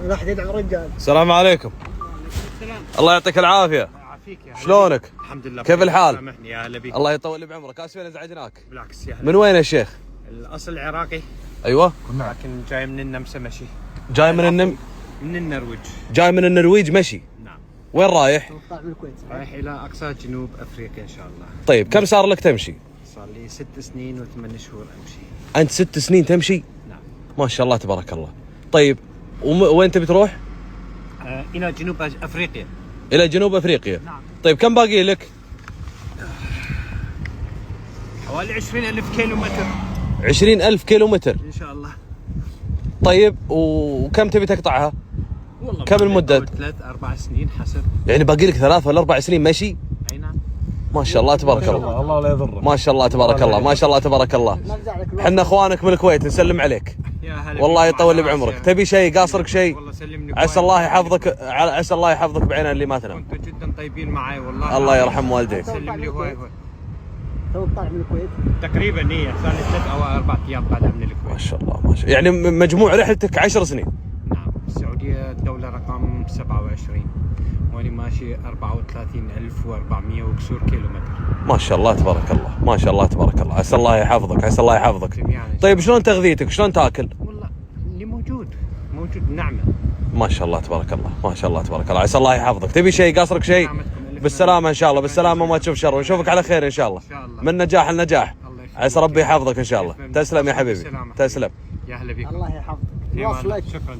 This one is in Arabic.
راح يدعم الرجال. السلام عليكم. السلام. الله يعطيك العافيه. يعافيك يا هلا. شلونك؟ الحمد لله. كيف الحال؟ سامحني يا هلا بك. الله يطول بعمرك. اسفين ازعجناك. بالعكس يا هلا. من وين يا شيخ؟ الاصل عراقي ايوه. لكن جاي من النمسا مشي. جاي من من النرويج. جاي من النرويج مشي. نعم. وين رايح؟ طالع من الكويت. رايح الى اقصى جنوب افريقيا ان شاء الله. طيب كم صار لك تمشي؟ صار لي 6 سنين و8 شهور امشي. انت 6 سنين تمشي؟ نعم. ما شاء الله تبارك الله. طيب وين تبي تروح؟ الى جنوب افريقيا. الى جنوب افريقيا. نعم. طيب كم باقي لك؟ حوالي 20,000 كيلو متر 20,000 كيلومتر. ان شاء الله. طيب وكم تبي تقطعها؟ والله كم المدة؟ 3-4 سنين حسب. يعني باقي لك 3 ولا 4 سنين مشي؟ اي نعم. ما شاء الله تبارك الله. الله لا يضرك. ما شاء الله تبارك الله. ما شاء الله تبارك الله. احنا اخوانك من الكويت نسلم عليك. يا هلا. والله بك. يطول لي وعلى بعمرك. راسي. تبي شيء قاصرك شيء؟ والله سلمني. عسى الله يحفظك عسى الله يحفظك بعين اللي ما تنام. كنتوا جدا طيبين معي والله. الله يرحم والديك. سلم لي هواي هواي. تو طالع من الكويت. تقريبا هي صار لي 3 أو 4 ايام طالع من الكويت. ما شاء الله ما شاء الله. يعني مجموع رحلتك 10 سنين. نعم. السعوديه الدوله رقم 27 وانا ماشي 34,400 وكسور كيلومتر. ما شاء الله تبارك الله. ما شاء الله تبارك الله. عسى الله يحفظك. عسى الله يحفظك. يعني طيب شلون تغذيتك؟ شلون تاكل؟ والله اللي موجود نعمه. ما شاء الله تبارك الله. ما شاء الله تبارك الله. عسى الله يحفظك. تبي شيء قاصرك شيء؟ بالسلامة ان شاء الله. بالسلامة ما تشوف شر ونشوفك على خير ان شاء الله. من نجاح لنجاح. عسى ربي يحفظك ان شاء الله. تسلم يا حبيبي. تسلم. يا هلا بك. الله يحفظك. في أمان الله. واصلك. شكرا.